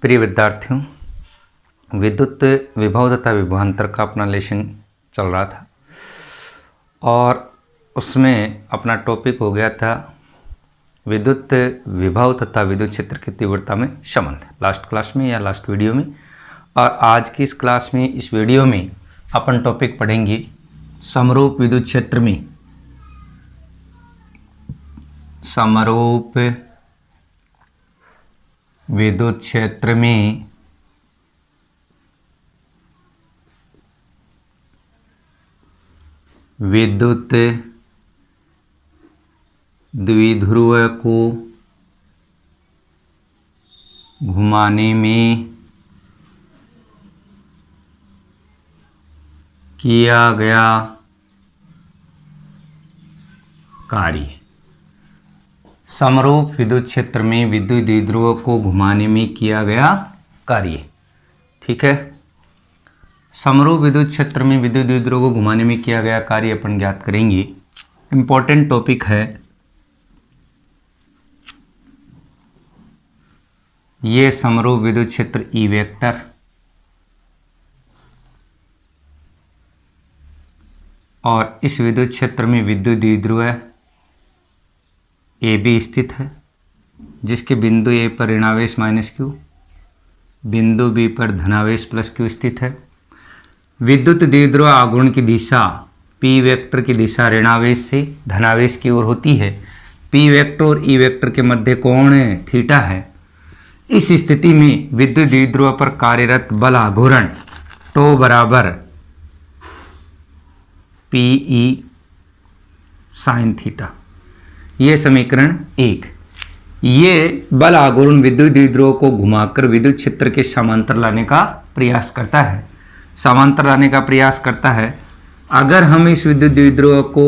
प्रिय विद्यार्थियों, विद्युत विभव तथा विभवांतर का अपना लेसन चल रहा था और उसमें अपना टॉपिक हो गया था विद्युत विभव तथा विद्युत क्षेत्र की तीव्रता में संबंध, लास्ट क्लास में या लास्ट वीडियो में। और आज की इस क्लास में, इस वीडियो में अपन टॉपिक पढ़ेंगे समरूप विद्युत क्षेत्र में, समरूप विद्युत क्षेत्र में विद्युत द्विध्रुव को घुमाने में किया गया कार्य। समरूप विद्युत क्षेत्र में विद्युत द्विध्रुव को घुमाने में किया गया कार्य। ठीक है, समरूप विद्युत क्षेत्र में विद्युत द्विध्रुव को घुमाने में किया गया कार्य अपन ज्ञात करेंगे। इंपॉर्टेंट टॉपिक है ये समरूप विद्युत क्षेत्र ई वेक्टर और इस विद्युत क्षेत्र में विद्युत द्विध्रुव ए बी स्थित है, जिसके बिंदु ए पर ऋणावेश माइनस क्यू, बिंदु बी पर धनावेश प्लस क्यू स्थित है। विद्युत द्विध्रुव आघूर्ण की दिशा पी वेक्टर की दिशा ऋणावेश से धनावेश की ओर होती है। पी वेक्टर और ई वेक्टर के मध्य कोण थीटा है। इस स्थिति में विद्युत द्विध्रुव पर कार्यरत बल आघूर्ण टो बराबर पी ई साइन थीटा। ये समीकरण 1। ये बल आघूर्ण विद्युत द्विध्रुव को घुमाकर विद्युत क्षेत्र के समांतर लाने का प्रयास करता है। समांतर लाने का प्रयास करता है। अगर हम इस विद्युत द्विध्रुव को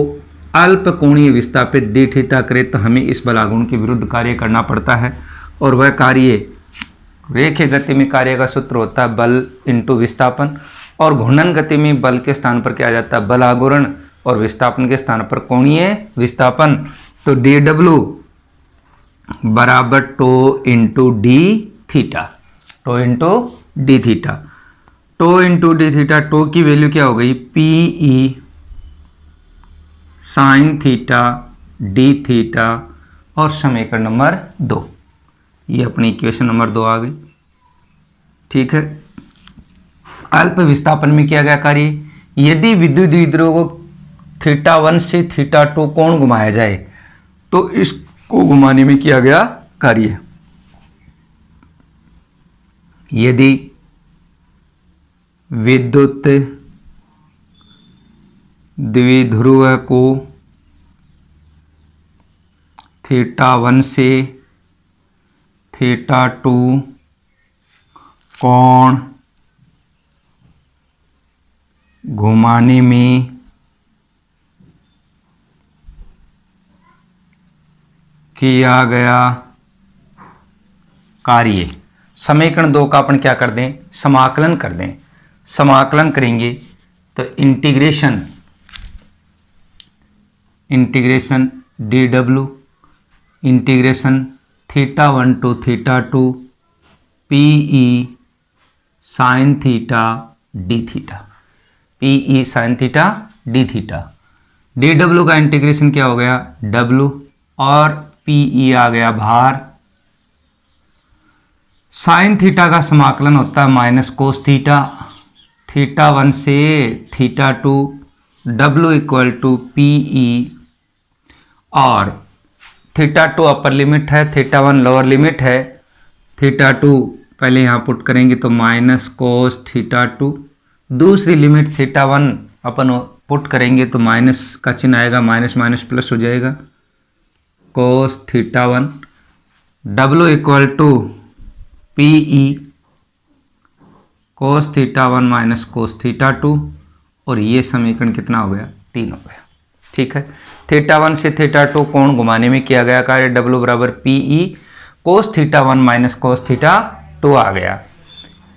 अल्प कोणीय विस्थापित डी थीटा करें तो हमें इस बल आघूर्ण के विरुद्ध कार्य करना पड़ता है, और वह कार्य रेखीय गति में कार्य का सूत्र होता है बल इंटू विस्थापन, और घूर्णन गति में बल के स्थान पर क्या आ जाता है बल आघूर्ण, और विस्थापन के स्थान पर कोणीय विस्थापन। तो डी डब्ल्यू बराबर tau into D theta, tau into D theta. Tau into D theta, tau की वैल्यू क्या हो गई P E sine theta D theta, और समीकरण नंबर 2, ये अपनी इक्वेशन नंबर 2 आ गई। ठीक है, अल्प विस्थापन में किया गया कार्य। यदि विद्युत द्विध्रुव को थीटा 1 से थीटा 2 कोण घुमाया जाए तो इसको घुमाने में किया गया कार्य। यदि विद्युत द्विध्रुव को थीटा 1 से थीटा 2 कोण घुमाने में किया गया कार्य। समीकरण 2 का अपन क्या कर दें, समाकलन कर दें। समाकलन करेंगे तो integration D W integration theta 1 to theta 2 P E sine theta D theta, P E sine theta D theta. D W का इंटीग्रेशन क्या हो गया डब्ल्यू, और पी ई आ गया भार। साइन थीटा का समाकलन होता है माइनस कोस थीटा, थीटा 1 से theta 2, W equal to P E, और थीटा 2 अपर लिमिट है, थीटा 1 लोअर लिमिट है। थीटा 2 पहले यहाँ पुट करेंगे तो माइनस कोस थीटा 2, दूसरी लिमिट थीटा 1 अपन पुट करेंगे तो माइनस का चिन्ह आएगा, माइनस माइनस प्लस हो जाएगा, cos theta 1, W equal to P E cos theta 1 minus cos theta 2, और ये समीकरण कितना हो गया 3 हो गया। ठीक है, थीटा 1 से थीटा 2 कोण घुमाने में किया गया कार्य डब्ल्यू बराबर P E cos theta 1 minus cos theta 2 आ गया।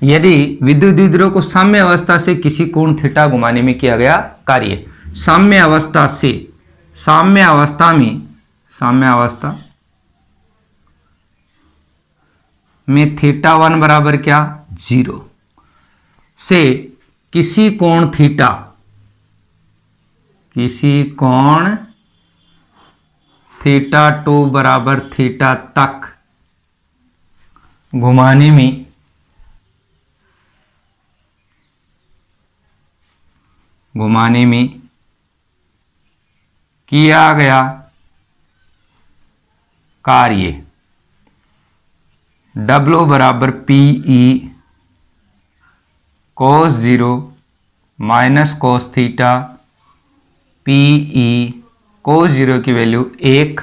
यदि विद्युत द्विध्रुव को साम्य अवस्था से किसी कोण थीटा घुमाने में किया गया कार्य, साम्य अवस्था से, साम्य अवस्था में थीटा 1 बराबर क्या 0 से किसी कोण थीटा 2 बराबर थीटा तक घुमाने में किया गया कार्य W बराबर PE cos 0 minus cos theta PE cos 0 की वैल्यू 1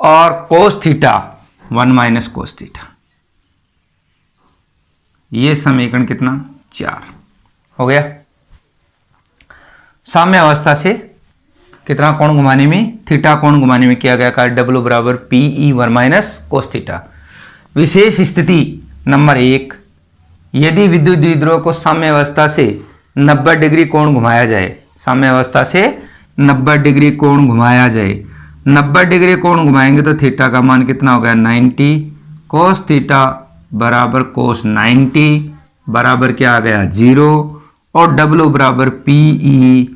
और cos theta 1 minus cos theta. ये समीकरण कितना 4 हो गया। साम्य अवस्था से कितना कोण घुमाने में थीटा कोण घुमाने में किया गया कार्य W बराबर PE 1 माइनस cos थीटा। विशेष स्थिति नंबर 1, यदि विद्युत द्विध्रुव को साम्य अवस्था से 90 डिग्री कोण घुमाया जाए, साम्य अवस्था से 90 डिग्री कोण घुमाया जाए, 90 डिग्री कोण घुमाएंगे तो थीटा का मान कितना हो गया 90, cos थीटा बराबर cos 90 बराबर क्या आ गया 0 और W बराबर PE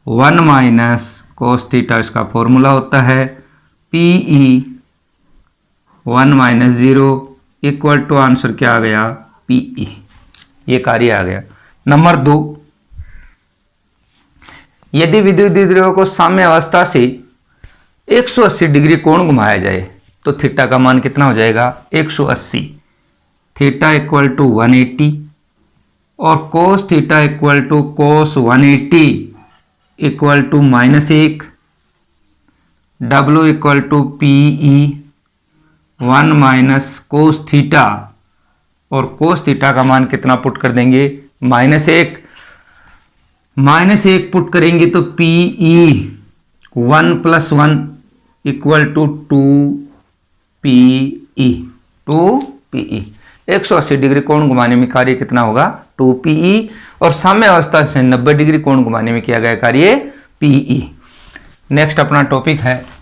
1 माइनस cos थीटा इसका फॉर्मूला होता है PE 1 minus 0 equal to answer क्या आ गया PE। ये कार्य आ गया। नंबर 2, यदि विद्युत द्विध्रुव को साम्य अवस्था से 180 डिग्री कोण घुमाया जाए तो थीटा का मान कितना हो जाएगा 180, थीटा इक्वल टू 180 और cos theta equal to cos 180 equal to -1, W equal to PE 1 minus cos theta और cos थीटा का मान कितना पुट कर देंगे -1, -1 पुट करेंगे तो PE 1 + 1 equal to 2PE 2PE। 180 degree कोण घुमाने में कार्य कितना होगा 2PE और साम्य अवस्था से 90 डिग्री कोण घुमाने में किया गया कार्य PE। नेक्स्ट अपना टॉपिक है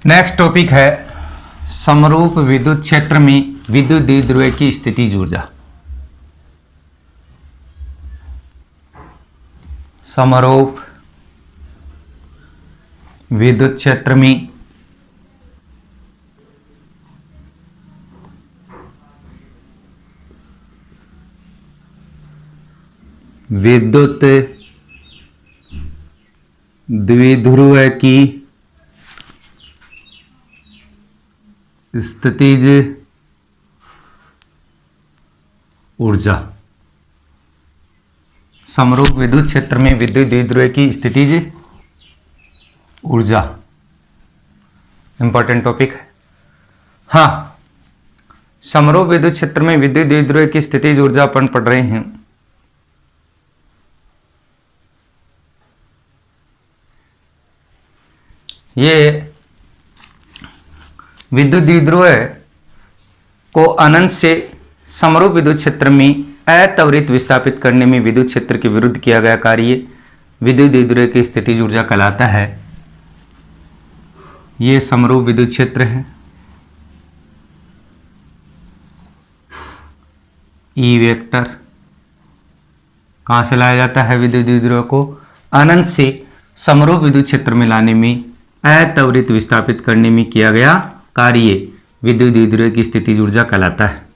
नेक्स्ट टॉपिक है समरूप विद्युत क्षेत्र में विद्युत द्विध्रुव की स्थितिज ऊर्जा। समरूप विद्युत क्षेत्र में विद्युत द्विध्रुव की स्थितिज ऊर्जा, समरूप विद्युत क्षेत्र में विद्युत द्विध्रुव की स्थितिज ऊर्जा इंपॉर्टेंट टॉपिक है। हाँ, समरूप विद्युत क्षेत्र में विद्युत द्विध्रुव की स्थितिज ऊर्जा अपन पढ़ रहे हैं। ये विद्युत द्विध्रुव को अनंत से समरूप विद्युत क्षेत्र में अत्वरित विस्थापित करने में विद्युत क्षेत्र के विरुद्ध किया गया कार्य विद्युत द्विध्रुव की स्थितिज ऊर्जा कहलाता है। ये समरूप विद्युत क्षेत्र है, ई वेक्टर कहां से लाया जाता है? विद्युत द्विध्रुव को अनंत से समरूप विद्युत क्षेत्र में लाने में अत्वरित विस्थापित करने में किया गया कार्य विद्युत द्विध्रुव की स्थितिज ऊर्जा कहलाता है।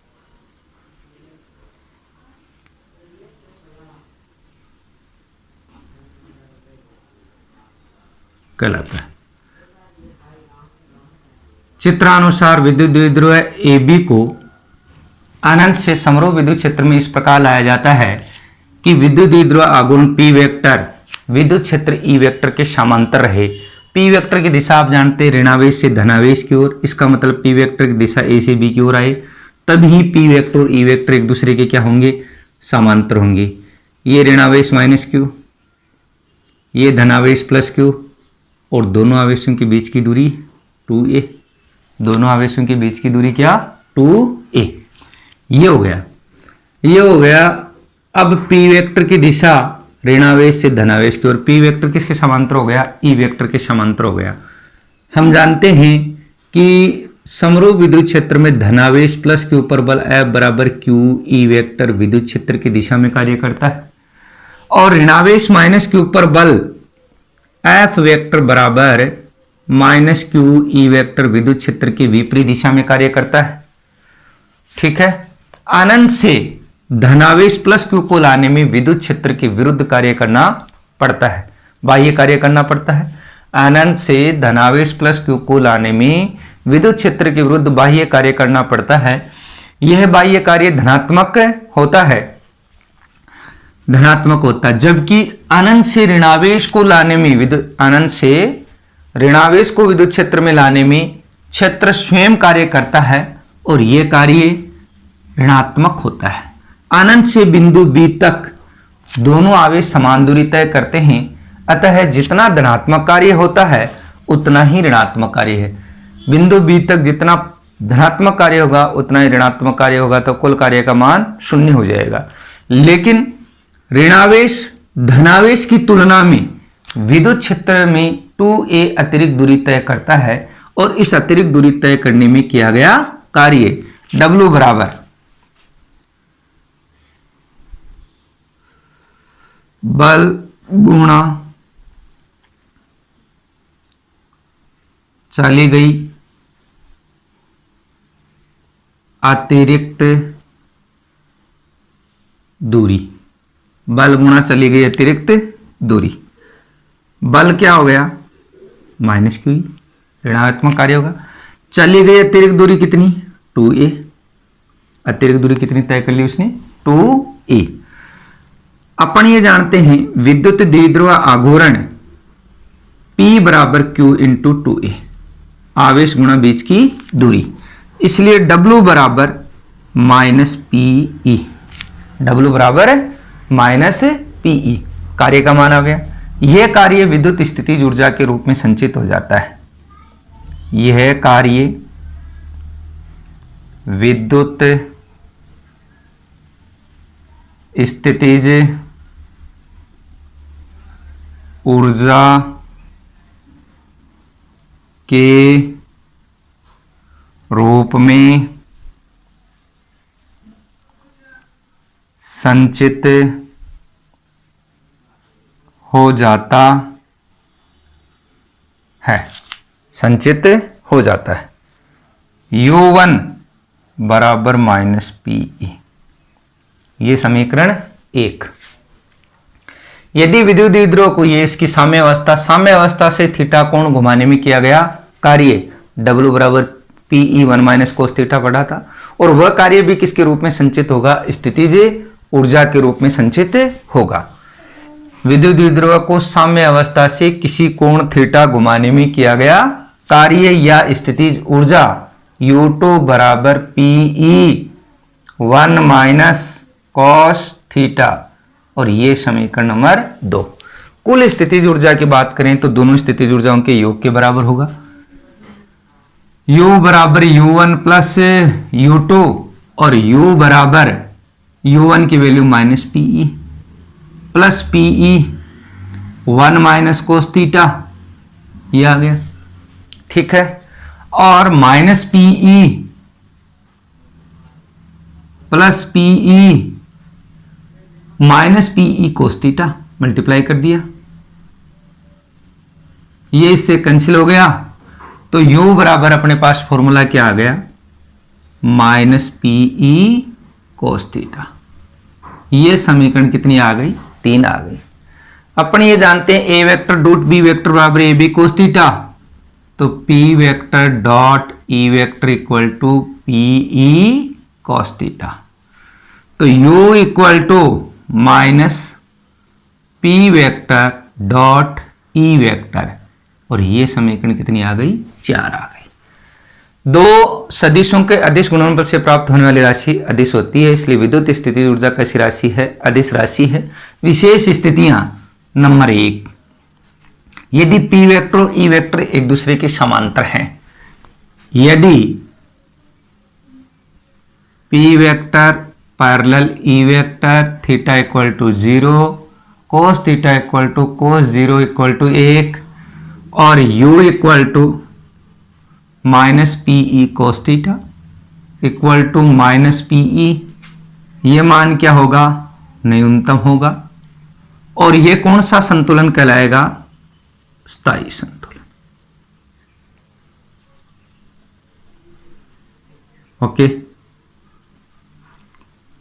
चित्रानुसार विद्युत द्विध्रुव ए बी को अनंत से समरूप विद्युत क्षेत्र में इस प्रकार लाया जाता है कि विद्युत द्विध्रुव आघूर्ण पी वेक्टर विद्युत क्षेत्र ई वेक्टर के समांतर रहे। पी वेक्टर की दिशा आप जानते हैं ऋणावेश से धनावेश की ओर, इसका मतलब पी वेक्टर की दिशा ए से बी की ओर आए, तभी पी वेक्टर और ई वेक्टर एक दूसरे के क्या होंगे? समांतर होंगे। ये ऋणावेश माइनस क्यू, ये धनावेश प्लस क्यू, और दोनों आवेशों के बीच की दूरी 2a। दोनों आवेशों के बीच की दूरी क्या? 2a। ये हो गया, ये हो गया। अब पी वेक्टर की दिशा ऋणावेश से धनावेश की ओर, पी वेक्टर किसके समांतर हो गया? ई वेक्टर के समांतर हो गया। हम जानते हैं कि समरूप विद्युत क्षेत्र में धनावेश प्लस के ऊपर बल F बराबर Q ई वेक्टर विद्युत क्षेत्र की दिशा में कार्य करता है, और ऋणावेश माइनस के ऊपर बल F वेक्टर बराबर माइनस Q ई वेक्टर विद्युत क्षेत्र की विपरीत दिशा में कार्य करता है। ठीक है। अनंत से धनावेश प्लस Q को लाने में विद्युत क्षेत्र के विरुद्ध कार्य करना पड़ता है, बाह्य कार्य करना पड़ता है। अनंत से धनावेश प्लस Q को लाने में विद्युत क्षेत्र के विरुद्ध बाह्य कार्य करना पड़ता है। यह बाह्य कार्य धनात्मक होता है, धनात्मक होता है, जबकि अनंत से ऋणावेश को लाने में अनंत से ऋणावेश को विद्युत क्षेत्र में लाने में क्षेत्र स्वयं कार्य करता है और यह कार्य ऋणात्मक होता है। अनंत से बिंदु B तक दोनों आवेश समान दूरी तय करते हैं, अतः जितना धनात्मक कार्य होता है उतना ही ऋणात्मक कार्य है। बिंदु B तक जितना धनात्मक कार्य होगा उतना ही ऋणात्मक कार्य होगा, तो कुल कार्य का मान 0 हो जाएगा। लेकिन ऋणावेश धनावेश की तुलना में विद्युत क्षेत्र में 2a अतिरिक्त दूरी तय करता है, और इस अतिरिक्त दूरी तय करने में किया गया कार्य W बराबर बल गुणा चली गई अतिरिक्त दूरी, बल गुणा चली गई अतिरिक्त दूरी। बल क्या हो गया? माइनस क्यू, ऋणात्मक कार्य होगा। चली गई अतिरिक्त दूरी कितनी? 2a। अतिरिक्त दूरी कितनी तय कर ली उसने? 2a। अपन ये जानते हैं विद्युत द्विध्रुव आघूर्ण P बराबर Q इंटू 2a, आवेश गुणा बीच की दूरी, इसलिए W बराबर माइनस PE। W बराबर माइनस PE कार्य का मान आ गया। यह कार्य विद्युत स्थितिज ऊर्जा के रूप में संचित हो जाता है। यह कार्य विद्युत स्थितिज ऊर्जा के रूप में संचित हो जाता है, संचित हो जाता है। U1 बराबर माइनस पीई, ये समीकरण 1। यदि विद्युत द्विध्रुव को ये इसकी साम्य अवस्था से थीटा कोण घुमाने में किया गया कार्य W बराबर PE1 माइनस कोस थीटा पढ़ा था, और वह कार्य भी किसके रूप में संचित होगा, स्थितिज ऊर्जा के रूप में संचित होगा। विद्युत द्विध्रुव को साम्य अवस्था से किसी कोण थीटा घुमाने में किया गया कार्य या स्थितिज ऊर्जा U2 बराबर PE1 माइनस कॉस थीटा, और ये समीकरण नंबर 2। कुल स्थितिज ऊर्जा की बात करें तो दोनों स्थितिज ऊर्जाओं के योग के बराबर होगा। U बराबर U1 प्लस U2, और U बराबर U1 की value minus PE plus PE1 minus cos theta, ये आ गया, ठीक है। और minus PE plus PE minus PE cos theta multiply कर दिया, ये इससे कैंसिल हो गया, तो U बराबर अपने पास फॉर्मूला क्या आ गया, माइनस PE कोस थीटा। ये समीकरण कितनी आ गई, 3 आ गई। अपन ये जानते हैं A vector dot B vector बराबर AB कोस थीटा, तो P vector dot E vector equal to PE cos theta, तो U equal to minus P vector dot E vector, और ये समीकरण कितनी आ गई, 4 आ गई। दो सदिशों के अदिश गुणनफल से प्राप्त होने वाली राशि अदिश होती है, इसलिए विद्युत स्थिति ऊर्जा कैसी राशि है, अदिश राशि है। विशेष स्थितियां नंबर 1, यदि P वेक्टर और E वेक्टर एक दूसरे के समांतर हैं, यदि P vector parallel E vector, theta equal to 0, cos theta equal to cos 0 equal to 1, और U equal to minus PE cos theta equal to minus PE, ये मान क्या होगा, न्यूनतम होगा, और ये कौन सा संतुलन कहलाएगा, स्थायी संतुलन। ओके।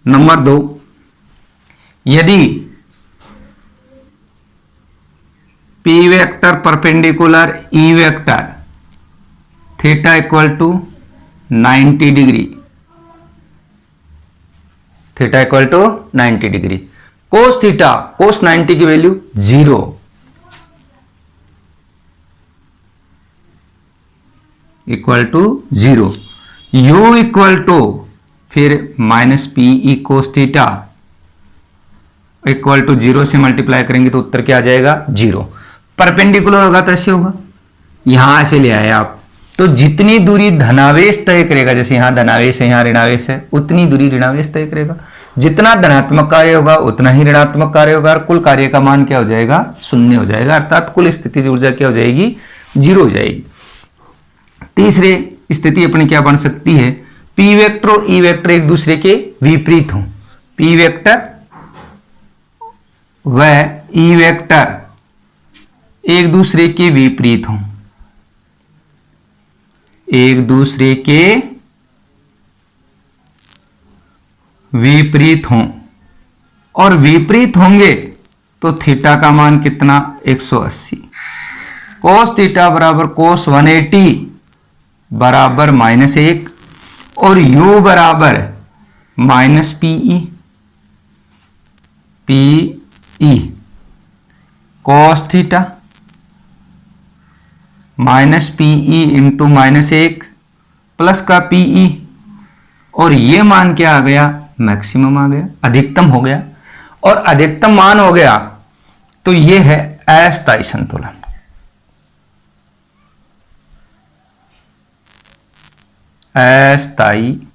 नंबर 2, यदि P vector perpendicular E vector, theta equal to 90 degree, theta equal to 90 degree, cos theta cos 90 की value 0, equal to 0, U equal to फिर minus PE cos theta equal to 0 से मल्टीप्लाई करेंगे तो उत्तर क्या आ जाएगा, 0। Perpendicular होगा तो ऐसे होगा, यहां ऐसे ले आए आप, तो जितनी दूरी धनावेश तय करेगा, जैसे यहां धनावेश है, यहां ऋणावेश है, उतनी दूरी ऋणावेश तय करेगा। जितना धनात्मक कार्य होगा उतना ही ऋणात्मक कार्य होगा, और कुल कार्य का मान क्या हो जाएगा, 0 हो जाएगा, अर्थात कुल स्थितिज ऊर्जा क्या हो जाएगी, 0 हो जाएगी। तीसरे स्थिति अपनी क्या बन सकती है, P वेक्टर और E वेक्टर एक दूसरे के विपरीत हों, P वेक्टर व E वेक्टर एक दूसरे के विपरीत हों, एक दूसरे के विपरीत हों, और विपरीत होंगे तो थीटा का मान कितना, 180, कोस थीटा बराबर कोस 180 बराबर -1, और U बराबर minus PE cos theta minus PE into -1 plus का PE, और ये मान क्या आ गया, मैक्सिमम आ गया, अधिकतम हो गया, और अधिकतम मान हो गया तो ये है अस्थायी संतुलन। अस्थायी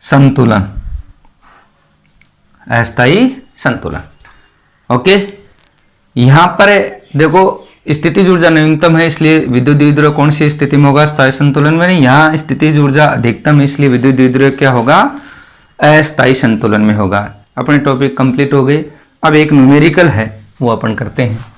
संतुलन, अस्थायी संतुलन। ओके, यहां पर देखो स्थितिज ऊर्जा न्यूनतम है, इसलिए विद्युत द्विध्रुव कौन सी स्थिति में होगा, स्थायी संतुलन में। यहाँ स्थितिज ऊर्जा अधिकतम है, इसलिए विद्युत द्विध्रुव क्या होगा, अस्थायी संतुलन में होगा। अपने टॉपिक कंप्लीट हो गए। अब एक न्यूमेरिकल है वो अपन करते हैं।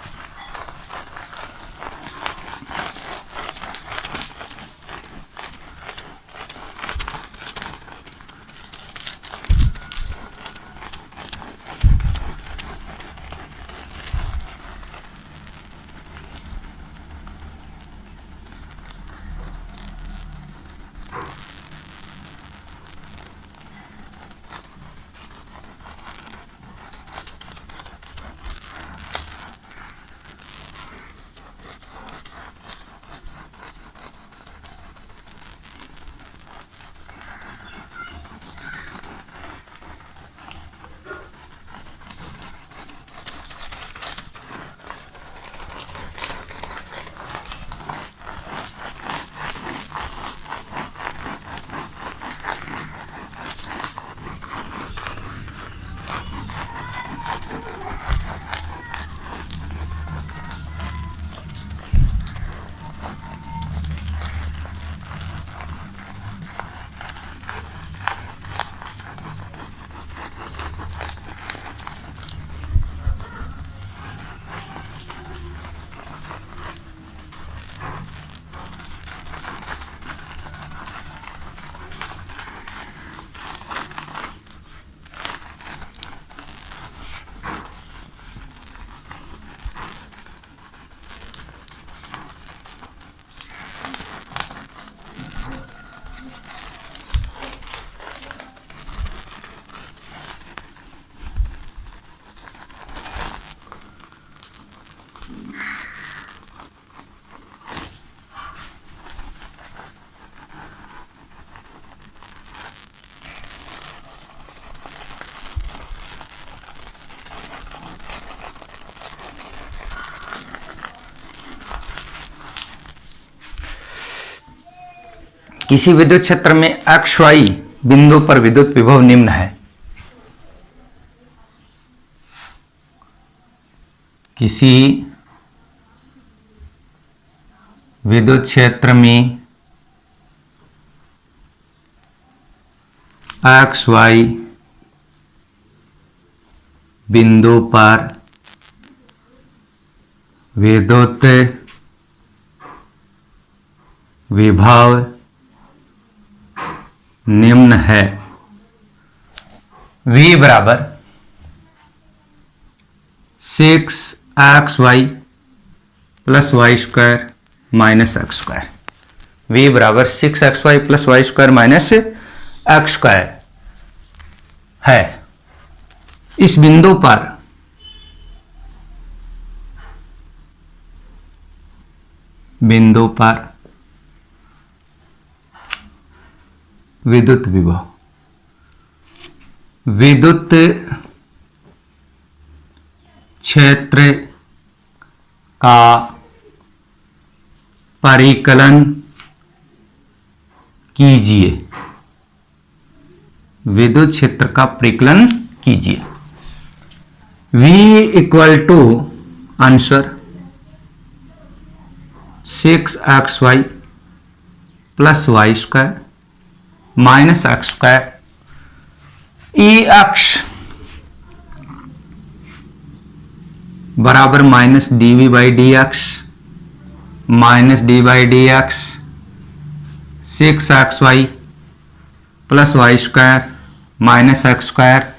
किसी विद्युत क्षेत्र में एक्स वाई बिंदु पर विद्युत विभव निम्न है। किसी विद्युत क्षेत्र में एक्स वाई बिंदु पर विद्युत विभव निम्न है। V बराबर 6xy plus Y square minus x square. V बराबर 6xy plus Y square minus x square है। इस बिंदु पर विद्युत विभव, विद्युत क्षेत्र का परिकलन कीजिए। विद्युत क्षेत्र का परिकलन कीजिए। V equal to answer 6xy plus Y square minus x square. E अक्ष बराबर minus D by D X minus D by D X 6xy plus Y square minus x square.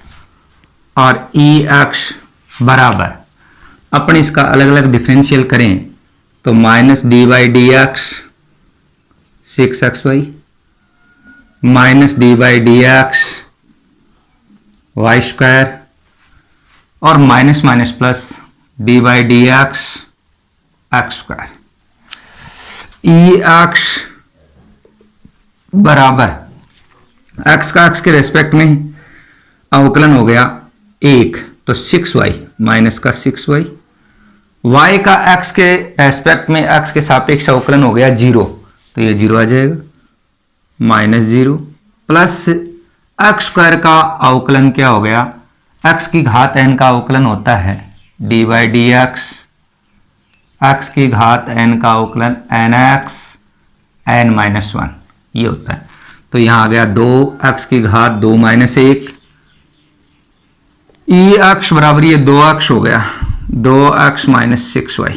और ई अक्ष बराबर, अपन इसका अलग अलग डिफरेंशियल करें तो minus D by D X 6xy minus D by D X Y square और minus minus plus D by D X X square. E अक्ष बराबर एक्स का एक्स के रेस्पेक्ट में अवकलन हो गया 1 तो 6y माइनस का 6y। y का x के रेस्पेक्ट में x के सापेक्ष अवकलन हो गया 0 तो ये 0 आ जाएगा माइनस 0 प्लस एक्स स्क्वायर का अवकलन क्या हो गया, x की घात n का अवकलन होता है D by D X, x की घात n का अवकलन एन एक्स एन माइनस 1 ये होता है। तो यहां आ गया 2x की घात 2 माइनस 1। ई अक्ष बराबर ये 2x हो गया 2x माइनस 6y,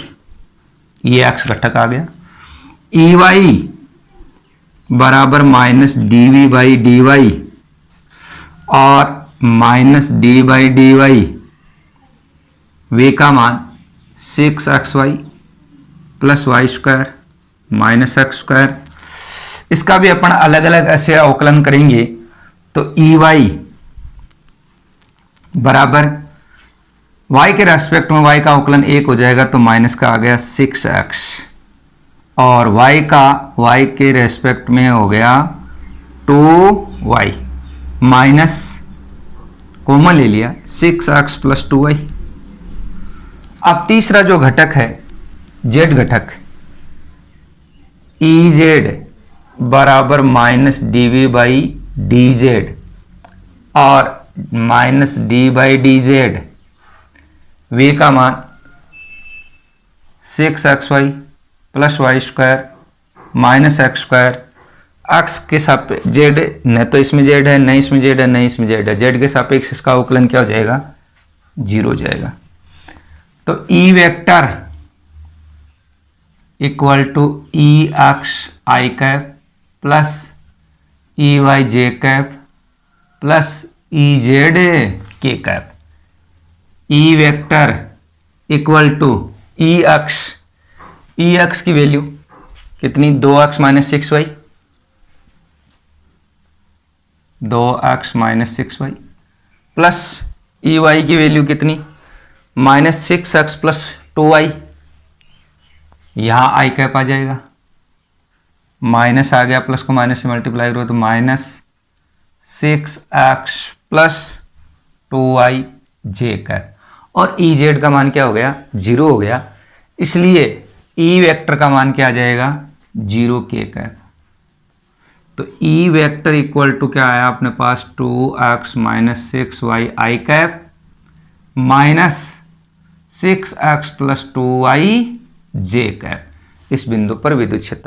ये x घटक आ गया। ई वाई बराबर minus D V by D Y और minus D by D Y. V का मान 6xy plus Y square minus x square. इसका भी अपन अलग अलग ऐसे अवकलन करेंगे तो ई वाई बराबर y के रेस्पेक्ट में y का अवकलन 1 हो जाएगा तो माइनस का आ गया 6x और y के रेस्पेक्ट में हो गया 2y माइनस कॉमन ले लिया 6x प्लस 2y। अब तीसरा जो घटक है z घटक Ez बराबर minus D by D Z और minus D by D Z. V का मान 6xy plus Y square minus x square. X के सापेक्ष जेड न तो इसमें जेड है न इसमें जेड है न इसमें जेड है, जेड के सापेक्ष इसका अवकलन क्या हो जाएगा 0 हो जाएगा। तो E vector equal to E अक्ष I cap plus E Y J cap plus E Z K cap. E vector equal to E अक्ष की वैल्यू कितनी 2x minus 6y 2x minus 6y plus E Y की value कितनी minus 6x plus 2y। यहां आई cap आ जाएगा minus आ गया plus को minus से मल्टीप्लाई करो तो minus 6x plus 2y J cap और ई जेड का मान क्या हो गया 0 हो गया, इसलिए ई वेक्टर का मान क्या आ जाएगा 0 के कैप। तो ई वेक्टर इक्वल टू क्या आया अपने पास 2x minus 6y I cap minus 6x plus 2y J cap. इस बिंदु पर विद्युत क्षेत्र